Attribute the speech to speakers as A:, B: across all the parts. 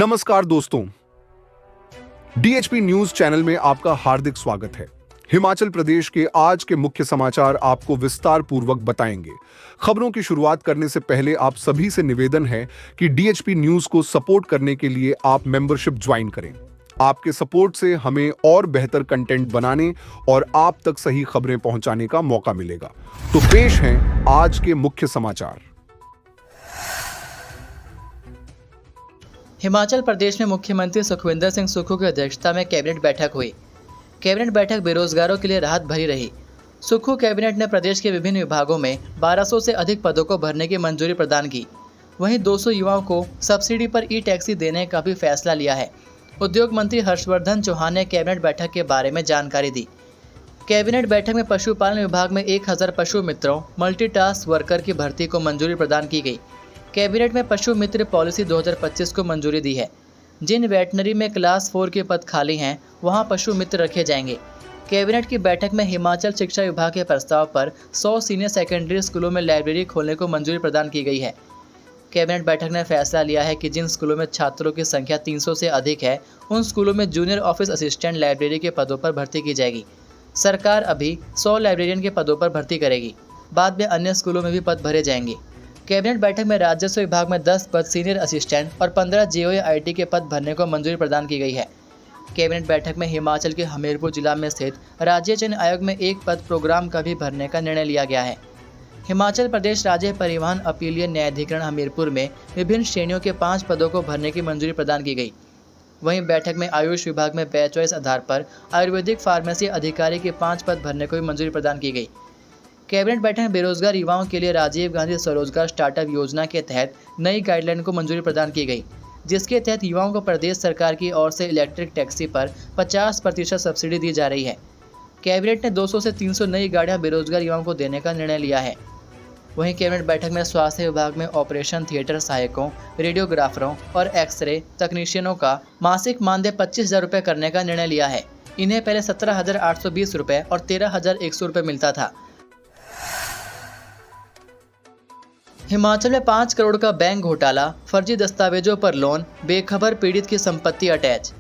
A: नमस्कार दोस्तों, DHP news channel में आपका हार्दिक स्वागत है। हिमाचल प्रदेश के आज के मुख्य समाचार आपको विस्तार पूर्वक बताएंगे। खबरों की शुरुआत करने से पहले आप सभी से निवेदन है कि डीएचपी न्यूज को सपोर्ट करने के लिए आप मेंबरशिप ज्वाइन करें। आपके सपोर्ट से हमें और बेहतर कंटेंट बनाने और आप तक सही खबरें पहुंचाने का मौका मिलेगा। तो पेश हैं आज के मुख्य समाचार।
B: हिमाचल प्रदेश में मुख्यमंत्री सुखविंदर सिंह सुक्खू की अध्यक्षता में कैबिनेट बैठक हुई। कैबिनेट बैठक बेरोजगारों के लिए राहत भरी रही। सुक्खू कैबिनेट ने प्रदेश के विभिन्न विभागों में 1200 से अधिक पदों को भरने की मंजूरी प्रदान की। वहीं 200 युवाओं को सब्सिडी पर ई टैक्सी देने का भी फैसला लिया है। उद्योग मंत्री हर्षवर्धन चौहान ने कैबिनेट बैठक के बारे में जानकारी दी। कैबिनेट बैठक में पशुपालन विभाग में 1000 पशु मित्रों मल्टीटास्क वर्कर की भर्ती को मंजूरी प्रदान की गई। कैबिनेट में पशु मित्र पॉलिसी 2025 को मंजूरी दी है। जिन वेटनरी में क्लास 4 के पद खाली हैं वहां पशु मित्र रखे जाएंगे। कैबिनेट की बैठक में हिमाचल शिक्षा विभाग के प्रस्ताव पर 100 सीनियर सेकेंडरी स्कूलों में लाइब्रेरी खोलने को मंजूरी प्रदान की गई है। कैबिनेट बैठक ने फैसला लिया है कि जिन स्कूलों में छात्रों की संख्या 300 से अधिक है उन स्कूलों में जूनियर ऑफिस असिस्टेंट लाइब्रेरी के पदों पर भर्ती की जाएगी। सरकार अभी 100 लाइब्रेरियन के पदों पर भर्ती करेगी। बाद में अन्य स्कूलों में भी पद भरे जाएंगे। कैबिनेट बैठक में राजस्व विभाग में 10 पद सीनियर असिस्टेंट और 15 जेओआईटी के पद भरने को मंजूरी प्रदान की गई है। कैबिनेट बैठक में हिमाचल के हमीरपुर जिला में स्थित राज्य चयन आयोग में 1 पद प्रोग्राम का भी भरने का निर्णय लिया गया है। हिमाचल प्रदेश राज्य परिवहन अपीलीय न्यायाधिकरण हमीरपुर में विभिन्न श्रेणियों के 5 पदों को भरने की मंजूरी प्रदान की गई। वहीं बैठक में आयुष विभाग में बैच वाइज आधार पर आयुर्वेदिक फार्मेसी अधिकारी के 5 पद भरने को भी मंजूरी प्रदान की गई। कैबिनेट बैठक में बेरोजगार युवाओं के लिए राजीव गांधी स्वरोजगार स्टार्टअप योजना के तहत नई गाइडलाइन को मंजूरी प्रदान की गई, जिसके तहत युवाओं को प्रदेश सरकार की ओर से इलेक्ट्रिक टैक्सी पर 50% सब्सिडी दी जा रही है। कैबिनेट ने 200 से 300 नई गाड़ियां बेरोजगार युवाओं को देने का निर्णय लिया है। वहीं कैबिनेट बैठक में स्वास्थ्य विभाग में ऑपरेशन थिएटर सहायकों, रेडियोग्राफरों और एक्सरे तकनीशियनों का मासिक मानदेय 25,000 रुपये करने का निर्णय लिया है। इन्हें पहले 17,820 रुपये और 13,100 रुपये मिलता था। हिमाचल में 5 करोड़ का बैंक घोटाला, फर्जी दस्तावेजों पर लोन, बेखबर पीड़ित की संपत्ति अटैच।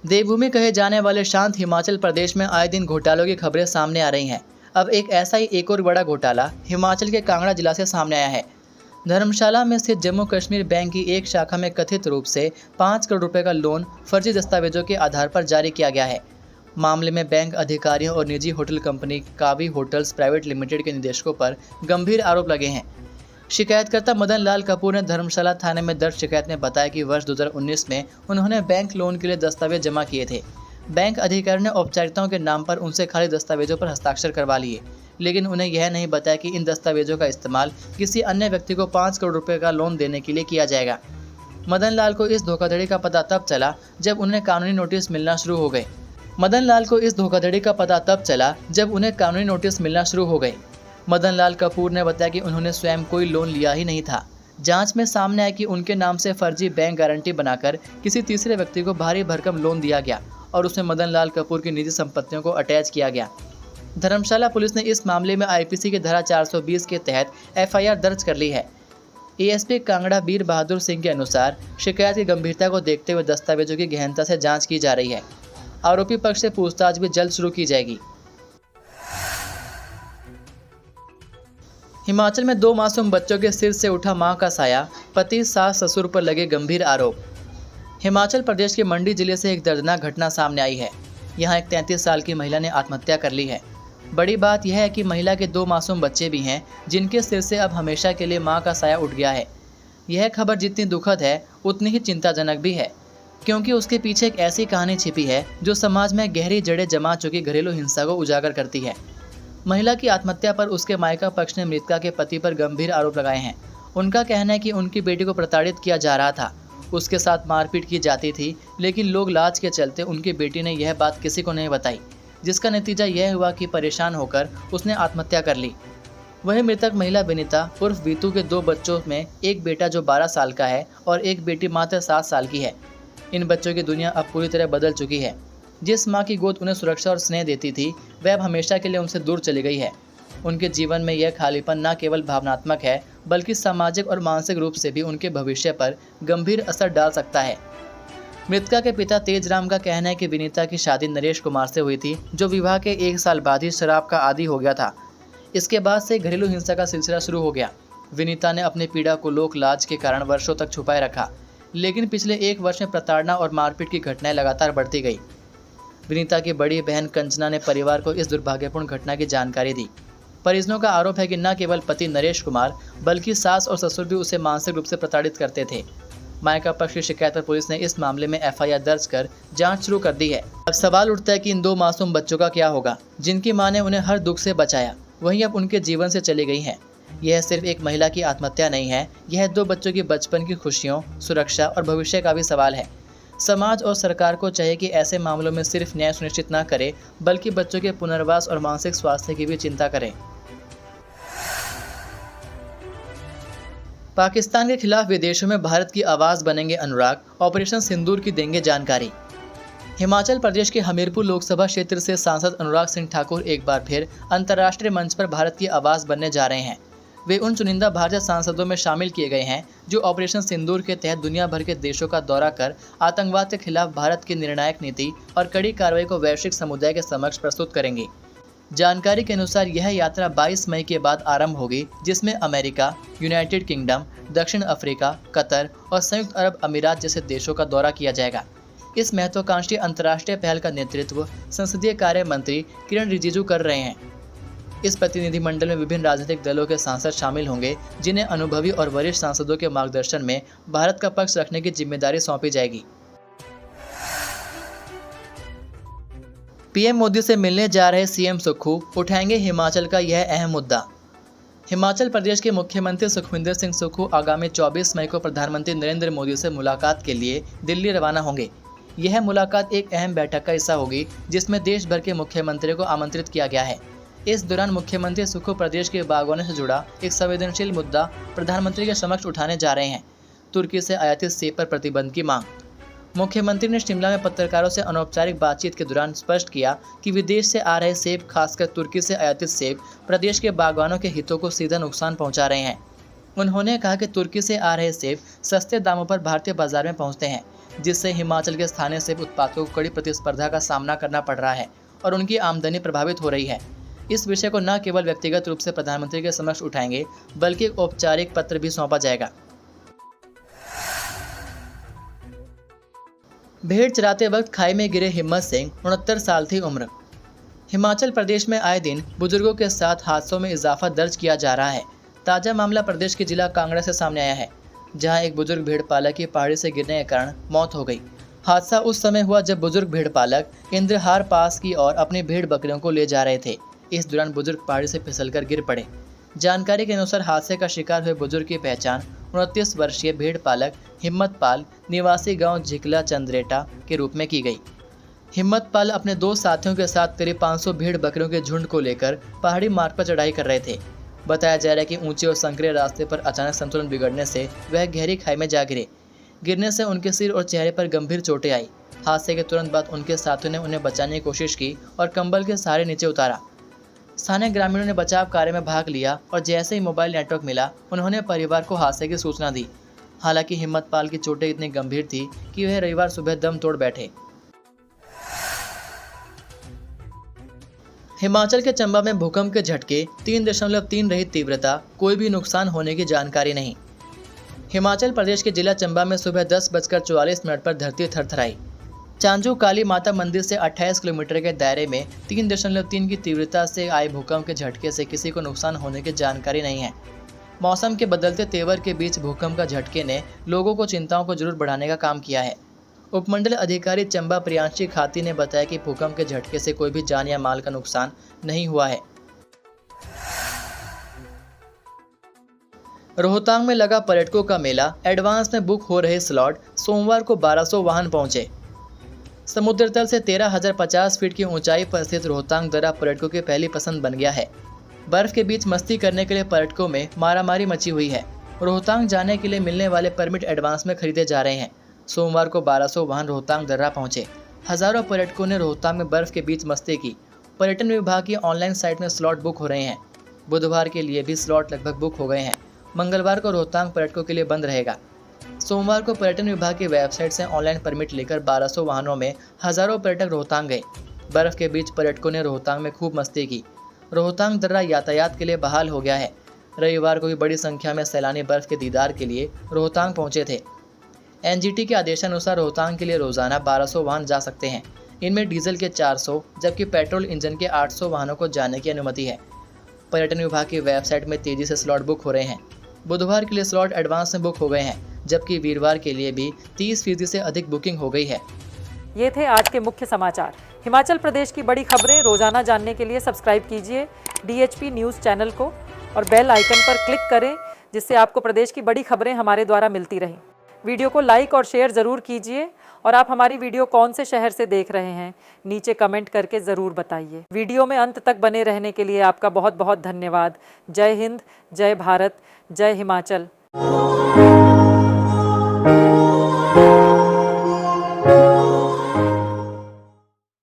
B: देवभूमि कहे जाने वाले शांत हिमाचल प्रदेश में आए दिन घोटालों की खबरें सामने आ रही हैं। अब ऐसा ही एक और बड़ा घोटाला हिमाचल के कांगड़ा जिला से सामने आया है। धर्मशाला में स्थित जम्मू कश्मीर बैंक की एक शाखा में कथित रूप से 5 करोड़ रुपए का लोन फर्जी दस्तावेजों के आधार पर जारी किया गया है। मामले में बैंक अधिकारियों और निजी होटल कंपनी कावी होटल्स प्राइवेट लिमिटेड के निदेशकों पर गंभीर आरोप लगे हैं। शिकायतकर्ता मदन लाल कपूर ने धर्मशाला थाने में दर्ज शिकायत में बताया कि वर्ष 2019 में उन्होंने बैंक लोन के लिए दस्तावेज जमा किए थे। बैंक अधिकारी ने औपचारिकताओं के नाम पर उनसे खाली दस्तावेजों पर हस्ताक्षर करवा लिए, लेकिन उन्हें यह नहीं बताया कि इन दस्तावेजों का इस्तेमाल किसी अन्य व्यक्ति को 5 करोड़ रुपए का लोन देने के लिए किया जाएगा। मदन लाल को इस धोखाधड़ी का पता तब चला जब उन्हें कानूनी नोटिस मिलना शुरू हो गए। मदन लाल कपूर ने बताया कि उन्होंने स्वयं कोई लोन लिया ही नहीं था। जांच में सामने आया कि उनके नाम से फर्जी बैंक गारंटी बनाकर किसी तीसरे व्यक्ति को भारी भरकम लोन दिया गया और उसमें मदन लाल कपूर की निजी संपत्तियों को अटैच किया गया। धर्मशाला पुलिस ने इस मामले में आईपीसी की धारा 420 के तहत एफआईआर दर्ज कर ली है। एएसपी कांगड़ा वीर बहादुर सिंह के अनुसार शिकायत की गंभीरता को देखते हुए दस्तावेजों की गहनता से जाँच की जा रही है। आरोपी पक्ष से पूछताछ भी जल्द शुरू की जाएगी। हिमाचल में 2 मासूम बच्चों के सिर से उठा मां का साया, पति सास ससुर पर लगे गंभीर आरोप। हिमाचल प्रदेश के मंडी जिले से एक दर्दनाक घटना सामने आई है। यहां एक 33 साल की महिला ने आत्महत्या कर ली है। बड़ी बात यह है कि महिला के 2 मासूम बच्चे भी हैं जिनके सिर से अब हमेशा के लिए मां का साया उठ गया है। यह खबर जितनी दुखद है उतनी ही चिंताजनक भी है, क्योंकि उसके पीछे एक ऐसी कहानी छिपी है जो समाज में गहरी जड़ें जमा चुकी घरेलू हिंसा को उजागर करती है। महिला की आत्महत्या पर उसके मायका पक्ष ने मृतका के पति पर गंभीर आरोप लगाए हैं। उनका कहना है कि उनकी बेटी को प्रताड़ित किया जा रहा था, उसके साथ मारपीट की जाती थी, लेकिन लोग लाज के चलते उनकी बेटी ने यह बात किसी को नहीं बताई, जिसका नतीजा यह हुआ कि परेशान होकर उसने आत्महत्या कर ली। वहीं मृतक महिला विनीता उर्फ बीतू के 2 बच्चों में एक बेटा जो 12 साल का है और एक बेटी मात्र 7 साल की है। इन बच्चों की दुनिया अब पूरी तरह बदल चुकी है। जिस मां की गोद उन्हें सुरक्षा और स्नेह देती थी वह अब हमेशा के लिए उनसे दूर चली गई है। उनके जीवन में यह खालीपन न केवल भावनात्मक है बल्कि सामाजिक और मानसिक रूप से भी उनके भविष्य पर गंभीर असर डाल सकता है। मृतका के पिता तेजराम का कहना है कि विनीता की शादी नरेश कुमार से हुई थी, जो विवाह के 1 साल बाद ही शराब का आदी हो गया था। इसके बाद से घरेलू हिंसा का सिलसिला शुरू हो गया। विनीता ने अपनी पीड़ा को लोक लाज के कारण वर्षों तक छुपाए रखा, लेकिन पिछले 1 वर्ष में प्रताड़ना और मारपीट की घटनाएं लगातार बढ़ती गई। विनीता की बड़ी बहन कंचना ने परिवार को इस दुर्भाग्यपूर्ण घटना की जानकारी दी। परिजनों का आरोप है कि न केवल पति नरेश कुमार बल्कि सास और ससुर भी उसे मानसिक रूप से प्रताड़ित करते थे। मायका पक्ष की शिकायत पर पुलिस ने इस मामले में एफआईआर दर्ज कर जांच शुरू कर दी है। अब सवाल उठता है कि इन 2 मासूम बच्चों का क्या होगा, जिनकी मां ने उन्हें हर दुख से बचाया, वहीं अब उनके जीवन से चली गई हैं। यह सिर्फ एक महिला की आत्महत्या नहीं है, यह 2 बच्चों की बचपन की खुशियों, सुरक्षा और भविष्य का भी सवाल है। समाज और सरकार को चाहिए कि ऐसे मामलों में सिर्फ न्याय सुनिश्चित न करे बल्कि बच्चों के पुनर्वास और मानसिक स्वास्थ्य की भी चिंता करें। पाकिस्तान के खिलाफ विदेशों में भारत की आवाज़ बनेंगे अनुराग, ऑपरेशन सिंदूर की देंगे जानकारी। हिमाचल प्रदेश के हमीरपुर लोकसभा क्षेत्र से सांसद अनुराग सिंह ठाकुर एक बार फिर अंतर्राष्ट्रीय मंच पर भारत की आवाज़ बनने जा रहे हैं। वे उन चुनिंदा भारतीय सांसदों में शामिल किए गए हैं जो ऑपरेशन सिंदूर के तहत दुनिया भर के देशों का दौरा कर आतंकवाद के खिलाफ भारत की निर्णायक नीति और कड़ी कार्रवाई को वैश्विक समुदाय के समक्ष प्रस्तुत करेंगे। जानकारी के अनुसार यह यात्रा 22 मई के बाद आरंभ होगी, जिसमें अमेरिका, यूनाइटेड किंगडम, दक्षिण अफ्रीका, कतर और संयुक्त अरब अमीरात जैसे देशों का दौरा किया जाएगा। इस महत्वाकांक्षी अंतर्राष्ट्रीय पहल का नेतृत्व संसदीय कार्य मंत्री किरण रिजिजू कर रहे हैं। इस प्रतिनिधिमंडल में विभिन्न राजनीतिक दलों के सांसद शामिल होंगे, जिन्हें अनुभवी और वरिष्ठ सांसदों के मार्गदर्शन में भारत का पक्ष रखने की जिम्मेदारी सौंपी जाएगी। पीएम मोदी से मिलने जा रहे सीएम सुक्खू उठाएंगे हिमाचल का यह अहम मुद्दा। हिमाचल प्रदेश के मुख्यमंत्री सुखविंदर सिंह सुक्खू आगामी 24 मई को प्रधानमंत्री नरेंद्र मोदी से मुलाकात के लिए दिल्ली रवाना होंगे। यह मुलाकात एक अहम बैठक का हिस्सा होगी, जिसमें देश भर के मुख्यमंत्रियों को आमंत्रित किया गया है। इस दौरान मुख्यमंत्री सुक्खू प्रदेश के बागवानों से जुड़ा एक संवेदनशील मुद्दा प्रधानमंत्री के समक्ष उठाने जा रहे हैं, तुर्की से आयातित सेब पर प्रतिबंध की मांग। मुख्यमंत्री ने शिमला में पत्रकारों से अनौपचारिक बातचीत के दौरान स्पष्ट किया कि विदेश से आ रहे सेब, खासकर तुर्की से आयातित सेब, प्रदेश के बागवानों के हितों को सीधा नुकसान पहुंचा रहे हैं। उन्होंने कहा कि तुर्की से आ रहे सेब सस्ते दामों पर भारतीय बाजार में पहुंचते हैं, जिससे हिमाचल के स्थानीय सेब उत्पादकों को कड़ी प्रतिस्पर्धा का सामना करना पड़ रहा है और उनकी आमदनी प्रभावित हो रही है। इस विषय को न केवल व्यक्तिगत रूप से प्रधानमंत्री के समक्ष उठाएंगे बल्कि एक औपचारिक पत्र भी सौंपा जाएगा। भेड़ चराते वक्त खाई में गिरे हिम्मत सिंह, 69 साल थी उम्र। हिमाचल प्रदेश में आए दिन बुजुर्गों के साथ हादसों में इजाफा दर्ज किया जा रहा है। ताज़ा मामला प्रदेश के जिला कांगड़ा से सामने आया है, जहां एक बुजुर्ग भेड़ पालक की पहाड़ी से गिरने के कारण मौत हो गई। हादसा उस समय हुआ जब बुजुर्ग भेड़ पालक इंद्रहार पास की ओर अपनी भेड़ बकरियों को ले जा रहे थे। इस दौरान बुजुर्ग पहाड़ी से फिसलकर गिर पड़े। जानकारी के अनुसार हादसे का शिकार हुए बुजुर्ग की पहचान 29 वर्षीय भेड़ पालक हिम्मत पाल निवासी गांव झिकला चंद्रेटा के रूप में की गई। हिम्मत पाल अपने 2 साथियों के साथ करीब 500 भेड़ बकरियों के झुंड को लेकर पहाड़ी मार्ग पर चढ़ाई कर रहे थे। बताया जा रहा है कि ऊंचे और संकरे रास्ते पर अचानक संतुलन बिगड़ने से वह गहरी खाई में जा गिरे। गिरने से उनके सिर और चेहरे पर गंभीर चोटें आई। हादसे के तुरंत बाद उनके साथियों ने उन्हें बचाने की कोशिश की और कंबल के सहारे नीचे उतारा। स्थानीय ग्रामीणों ने बचाव कार्य में भाग लिया और जैसे ही मोबाइल नेटवर्क मिला, उन्होंने परिवार को हादसे की सूचना दी। हालांकि हिम्मत पाल की चोटें इतनी गंभीर थी कि वह रविवार सुबह दम तोड़ बैठे। हिमाचल के चंबा में भूकंप के झटके 3.3 रही तीव्रता, कोई भी नुकसान होने की जानकारी नहीं। हिमाचल प्रदेश के जिला चंबा में सुबह 10:44 पर धरती थरथराई। चांजू काली माता मंदिर से 28 किलोमीटर के दायरे में 3.3 की तीव्रता से आए भूकंप के झटके से किसी को नुकसान होने की जानकारी नहीं है। मौसम के बदलते तेवर के बीच भूकंप का झटके ने लोगों को चिंताओं को जरूर बढ़ाने का काम किया है। उपमंडल अधिकारी चंबा प्रियांशी खाती ने बताया कि भूकंप के झटके से कोई भी जान या माल का नुकसान नहीं हुआ है। रोहतांग में लगा पर्यटकों का मेला, एडवांस में बुक हो रहे स्लॉट। सोमवार को 1200 वाहन पहुंचे। समुद्र तल से 13,050 फीट की ऊंचाई पर स्थित रोहतांग दर्रा पर्यटकों की पहली पसंद बन गया है। बर्फ के बीच मस्ती करने के लिए पर्यटकों में मारामारी मची हुई है। रोहतांग जाने के लिए मिलने वाले परमिट एडवांस में खरीदे जा रहे हैं। सोमवार को 1200 वाहन रोहतांग दर्रा पहुंचे। हजारों पर्यटकों ने रोहतांग में बर्फ के बीच मस्ती की। पर्यटन विभाग की ऑनलाइन साइट में स्लॉट बुक हो रहे हैं। बुधवार के लिए भी स्लॉट लगभग बुक हो गए हैं। मंगलवार को रोहतांग पर्यटकों के लिए बंद रहेगा। सोमवार को पर्यटन विभाग की वेबसाइट से ऑनलाइन परमिट लेकर 1200 वाहनों में हजारों पर्यटक रोहतांग गए। बर्फ के बीच पर्यटकों ने रोहतांग में खूब मस्ती की। रोहतांग दर्रा यातायात के लिए बहाल हो गया है। रविवार को भी बड़ी संख्या में सैलानी बर्फ के दीदार के लिए रोहतांग पहुंचे थे। एनजीटी के आदेशानुसार रोहतांग के लिए रोजाना 1200 वाहन जा सकते हैं। इनमें डीजल के 400 जबकि पेट्रोल इंजन के 800 वाहनों को जाने की अनुमति है। पर्यटन विभाग की वेबसाइट में तेजी से स्लॉट बुक हो रहे हैं। बुधवार के लिए स्लॉट एडवांस में बुक हो गए हैं, जबकि वीरवार के लिए भी 30% से अधिक बुकिंग हो गई है।
C: ये थे आज के मुख्य समाचार। हिमाचल प्रदेश की बड़ी खबरें रोजाना जानने के लिए सब्सक्राइब कीजिए DHP न्यूज़ चैनल को और बेल आइकन पर क्लिक करें, जिससे आपको प्रदेश की बड़ी खबरें हमारे द्वारा मिलती रहें। वीडियो को लाइक और शेयर ज़रूर कीजिए और आप हमारी वीडियो कौन से शहर से देख रहे हैं नीचे कमेंट करके ज़रूर बताइए। वीडियो में अंत तक बने रहने के लिए आपका बहुत बहुत धन्यवाद। जय हिंद, जय भारत, जय हिमाचल।